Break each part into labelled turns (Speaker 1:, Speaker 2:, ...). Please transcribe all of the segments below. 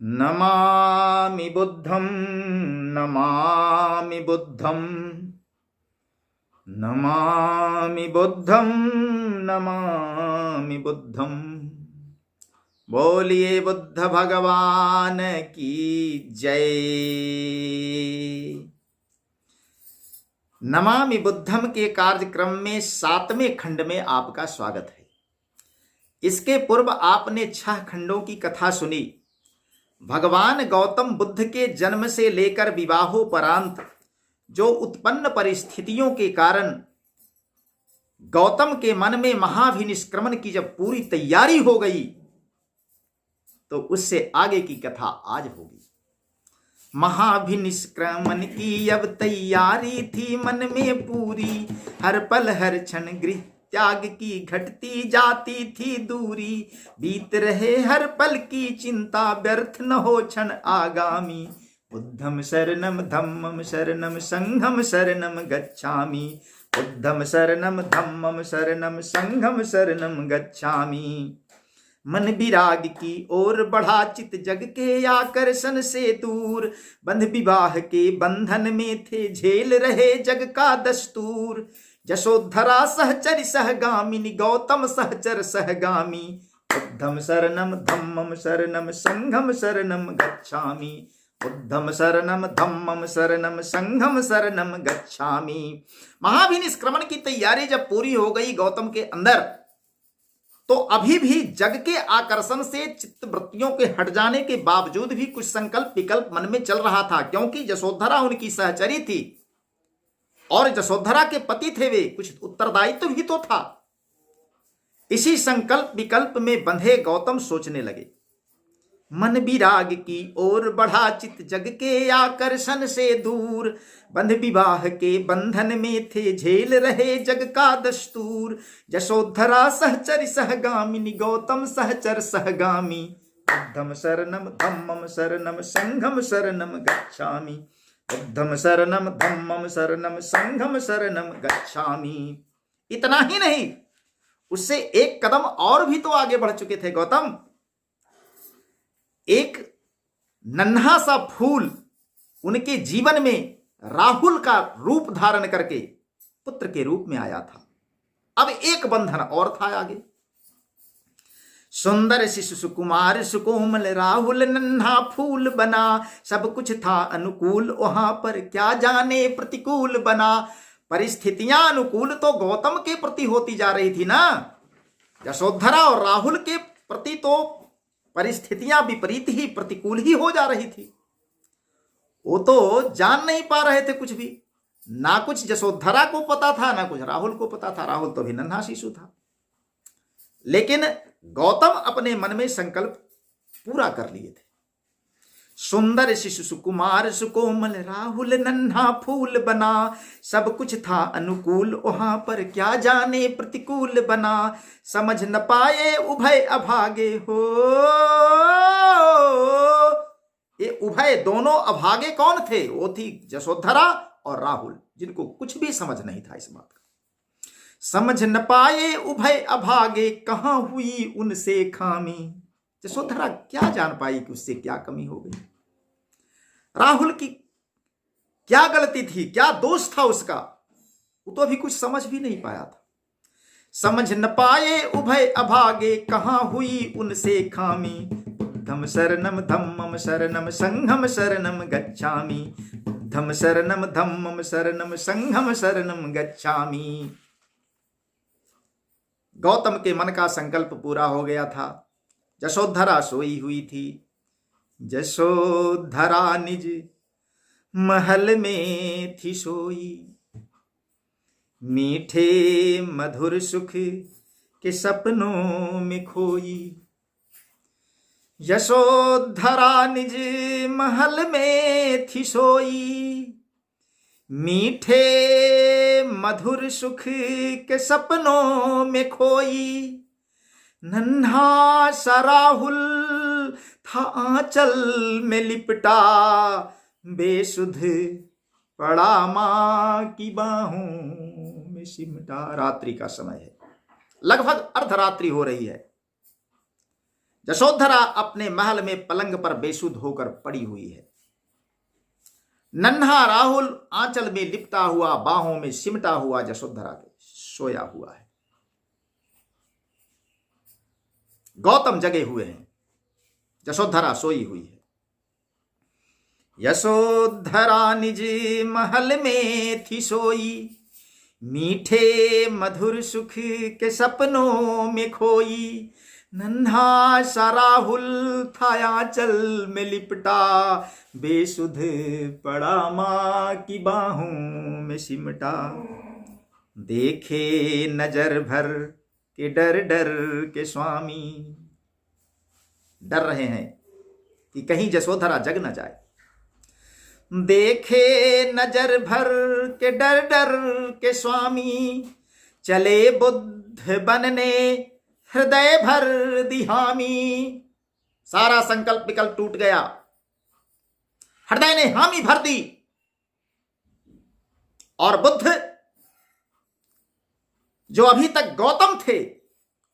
Speaker 1: नमामि बुद्धं नमामि बुद्धं नमामि बुद्धं नमामि बुद्धं। बोलिए बुद्ध भगवान की जय। नमामि बुद्धम के कार्यक्रम में 7वें खंड में आपका स्वागत है। इसके पूर्व आपने 6 खंडों की कथा सुनी। भगवान गौतम बुद्ध के जन्म से लेकर विवाहोपरांत जो उत्पन्न परिस्थितियों के कारण गौतम के मन में महाभिनिष्क्रमण की जब पूरी तैयारी हो गई तो उससे आगे की कथा आज होगी। महाभिनिष्क्रमण की अब तैयारी थी मन में पूरी, हर पल हर क्षण गृह त्याग की घटती जाती थी दूरी, बीत रहे हर पल की चिंता व्यर्थ न हो क्षण आगामी। बुद्धम शरणम धम्मम शरणम संघम शरणम गच्छामि, बुद्धम शरणम धम्मम शरणम संघम शरणम गच्छामि। मन विराग की ओर बढ़ा चित जग के आकर्षण से दूर, बंध विवाह के बंधन में थे झेल रहे जग का दस्तूर। यशोधरा सहचरि सहगामिनी गौतम सहचर सहगामी, बुद्धम शरणम धम्मम शरणम संघम शरणम गच्छामि, बुद्धम शरणम धम्मम शरणम संघम शरणम गच्छामि। महाभिनिष्क्रमण की तैयारी जब पूरी हो गई गौतम के अंदर, तो अभी भी जग के आकर्षण से चित्त वृत्तियों के हट जाने के बावजूद भी कुछ संकल्प विकल्प मन में चल रहा था, क्योंकि यशोधरा उनकी सहचरी थी और यशोधरा के पति थे वे, कुछ उत्तरदायित्व भी तो था। इसी संकल्प विकल्प में बंधे गौतम सोचने लगे। मन विराग की ओर बढ़ा चित जग के आकर्षण से दूर, बंध विवाह के बंधन में थे झेल रहे जग का दस्तूर। यशोधरा सहचरि सहगामिनी गौतम सहचर सहगामी, बुद्धम शरणम धम्मम शरणम संघम शरणम गच्छामि, बुद्धम शरणम धम्मम शरणम संघम शरणम गच्छामि। इतना ही नहीं, उससे एक कदम और भी तो आगे बढ़ चुके थे गौतम। एक नन्हा सा फूल उनके जीवन में राहुल का रूप धारण करके पुत्र के रूप में आया था। अब एक बंधन और था आगे। सुंदर शिशु सुकुमार सुकोमल राहुल नन्हा फूल बना, सब कुछ था अनुकूल वहां पर क्या जाने प्रतिकूल बना। परिस्थितियां अनुकूल तो गौतम के प्रति होती जा रही थी ना, यशोधरा और राहुल के प्रति तो परिस्थितियां विपरीत ही प्रतिकूल ही हो जा रही थी। वो तो जान नहीं पा रहे थे कुछ भी, ना कुछ यशोधरा को पता था ना कुछ राहुल को पता था। राहुल तो भी नन्हा शिशु था, लेकिन गौतम अपने मन में संकल्प पूरा कर लिए थे। सुंदर शिशु सुकुमार सुकोमल राहुल नन्हा फूल बना, सब कुछ था अनुकूल वहां पर क्या जाने प्रतिकूल बना। समझ न पाए उभय अभागे हो, ये उभय दोनों अभागे कौन थे? वो थी यशोधरा और राहुल, जिनको कुछ भी समझ नहीं था इस बात का। समझ न पाए उभय अभागे कहां हुई उनसे खामी। यशोधरा क्या जान पाई कि उससे क्या कमी हो गई, राहुल की क्या गलती थी, क्या दोष था उसका, वो तो अभी कुछ समझ भी नहीं पाया था। समझ न पाए उभय अभागे कहां हुई उनसे खामी, बुद्धम शरणम धम्मम शरणम संघम शरणम गच्छामि, बुद्धम शरणम धम्मम शरणम संघम शरणम गच्छामि। गौतम के मन का संकल्प पूरा हो गया था। यशोधरा सोई हुई थी। यशोधरा निज महल में थी सोई, मीठे मधुर सुख के सपनों में खोई। यशोधरा निज महल में थी सोई, मीठे मधुर सुख के सपनों में खोई। नन्हा सा राहुल था आंचल में लिपटा, बेसुध पड़ा मां की बाहों में सिमटा। रात्रि का समय है, लगभग अर्धरात्रि हो रही है। यशोधरा अपने महल में पलंग पर बेसुध होकर पड़ी हुई है। नन्हा राहुल आंचल में लिपटा हुआ, बाहों में सिमटा हुआ यशोधरा के सोया हुआ है। गौतम जगे हुए हैं, यशोधरा सोई हुई है। यशोधरा निज महल में थी सोई, मीठे मधुर सुख के सपनों में खोई। नन्हा सा राहुल था आंचल में लिपटा, बेसुध पड़ा माँ की बाहों में सिमटा। देखे नजर भर के डर डर के स्वामी, डर रहे हैं कि कहीं यशोधरा जग न जाए। देखे नजर भर के डर डर के स्वामी, चले बुद्ध बनने हृदय भर दिहामी। सारा संकल्प विकल्प टूट गया, हृदय ने हामी भर दी और बुद्ध जो अभी तक गौतम थे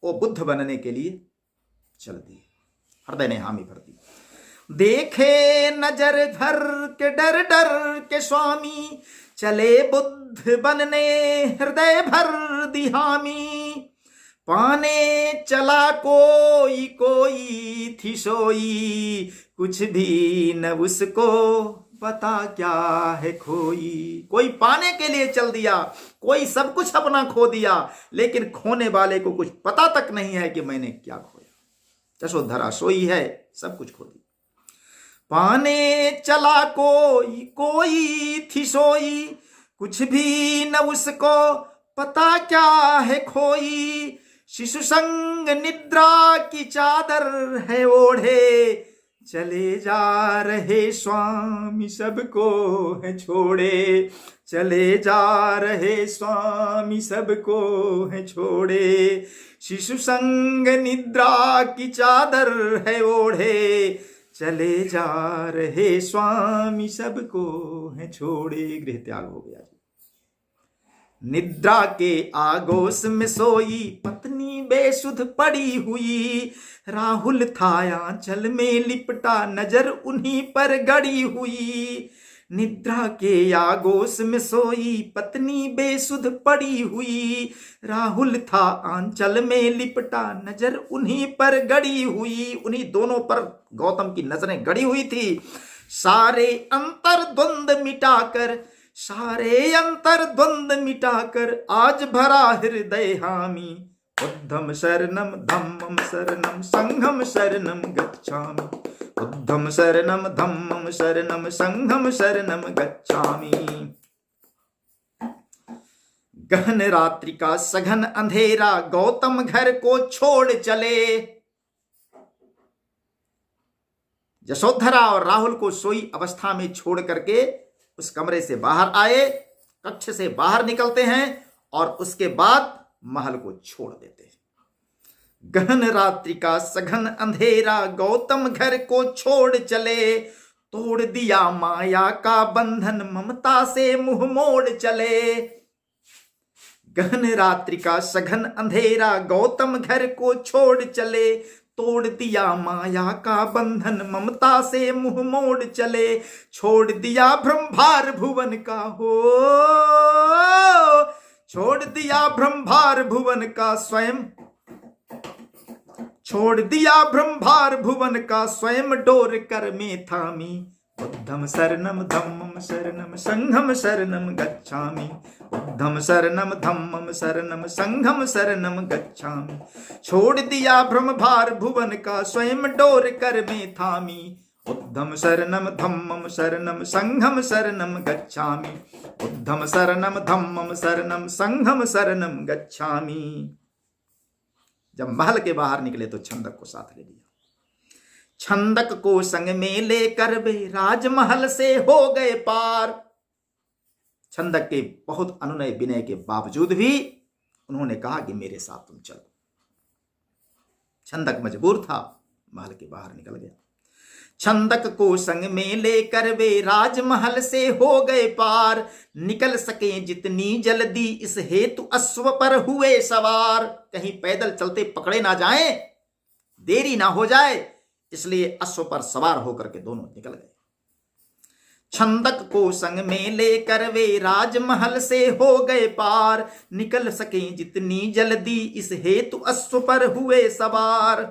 Speaker 1: वो बुद्ध बनने के लिए चल दिए। हृदय ने हामी भर दी। देखे नजर भर के डर डर के स्वामी, चले बुद्ध बनने हृदय भर दिहामी। पाने चला कोई कोई थी सोई, कुछ भी न उसको पता क्या है खोई। कोई पाने के लिए चल दिया, कोई सब कुछ अपना खो दिया, लेकिन खोने वाले को कुछ पता तक नहीं है कि मैंने क्या खोया। यशोधरा सोई है, सब कुछ खो दिया। पाने चला कोई कोई थी सोई, कुछ भी न उसको पता क्या है खोई। शिशु संग निद्रा की चादर है ओढ़े, चले जा रहे स्वामी सबको है छोड़े। चले जा रहे स्वामी सबको है छोड़े। शिशु संग निद्रा की चादर है ओढ़े, चले जा रहे स्वामी सबको है छोड़े। गृह त्याग हो गया। निद्रा के आगोश में सोई पत्नी बेसुध पड़ी हुई, राहुल था आंचल में लिपटा, नजर उन्हीं पर गड़ी हुई। निद्रा के आगोश में सोई पत्नी बेसुध पड़ी हुई, राहुल था आंचल में लिपटा, नजर उन्हीं पर गड़ी हुई। उन्हीं दोनों पर गौतम की नजरें गड़ी हुई थी। सारे अंतर द्वंद्व मिटाकर, सारे अंतर द्वंद्व मिटाकर, आज भरा हृदय हामी। बुद्धम शरणम धम्मम शरणम संघम शरणम गच्छामि। बुद्धम शरणम धम्मम शरणम संघम शरणम गच्छामि। गहन रात्रि का सघन अंधेरा, गौतम घर को छोड़ चले। यशोधरा और राहुल को सोई अवस्था में छोड़ करके उस कमरे से बाहर आए, कक्ष से बाहर निकलते हैं और उसके बाद महल को छोड़ देते हैं। गहन रात्रि का सघन अंधेरा, गौतम घर को छोड़ चले। तोड़ दिया माया का बंधन, ममता से मुंह मोड़ चले। गहन रात्रि का सघन अंधेरा, गौतम घर को छोड़ चले। तोड़ दिया माया का बंधन, ममता से मुंह मोड़ चले। छोड़ दिया ब्रह्मार भुवन का हो, छोड़ दिया ब्रह्मार भुवन का स्वयं, छोड़ दिया ब्रह्मार भुवन का स्वयं डोर कर में थामी। बुद्धम शरणम धम्मम शरणम संघम शरणम गच्छामि। बुद्धम शरणम धम्मम शरणम संघम शरणम गच्छामि। छोड़ दिया ब्रह्मभार भुवन का स्वयं डोर कर में थामी। बुद्धम शरणम धम्मम शरणम संघम शरणम गच्छामि। बुद्धम शरणम धम्मम शरणम संघम शरणम गच्छामि। जब महल के बाहर निकले तो छंदक को साथ ले लिया। छंदक को संग में लेकर वे राजमहल से हो गए पार। छंदक के बहुत अनुनय विनय के बावजूद भी उन्होंने कहा कि मेरे साथ तुम चलो। छंदक मजबूर था, महल के बाहर निकल गया। छंदक को संग में लेकर वे राजमहल से हो गए पार। निकल सके जितनी जल्दी इस हेतु अश्व पर हुए सवार। कहीं पैदल चलते पकड़े ना जाएं, देरी ना हो जाए, इसलिए अश्व पर सवार होकर के दोनों निकल गए। छंदक को संग में लेकर वे राजमहल से हो गए पार, निकल सके जितनी जल्दी इस हेतु अश्व पर हुए सवार।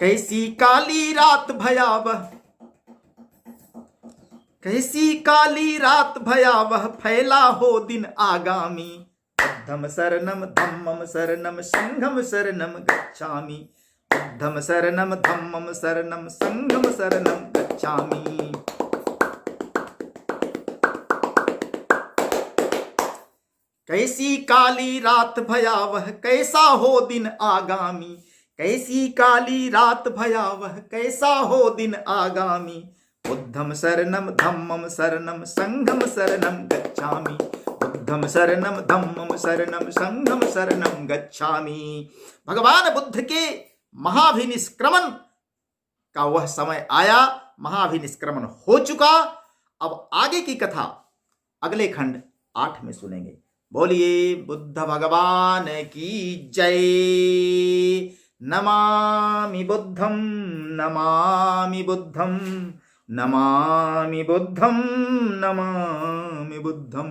Speaker 1: कैसी काली रात भयावह, कैसी काली रात भयावह, फैला हो दिन आगामी। बुद्धम शरणम धम्मम शरणम संघम शरणम गच्छामि, बुद्धम शरणम धम्मम शरणम संघम शरणम गच्छामि। कैसी काली रात भयावह, कैसा हो दिन आगामी। कैसी काली रात भयावह, कैसा हो दिन आगामी। बुद्धम शरणम धम्मम शरणम संघम शरणम गच्छामि, बुद्धम शरणम धम्मम शरणम संघम शरणम गच्छामि। भगवान बुद्ध के महाभिनिष्क्रमण का वह समय आया, महाभिनिष्क्रमण हो चुका। अब आगे की कथा अगले खंड 8 में सुनेंगे। बोलिए बुद्ध भगवान की जय। नमामि बुद्धं, नमामि बुद्धं, नमामि बुद्धं, नमामि बुद्धं।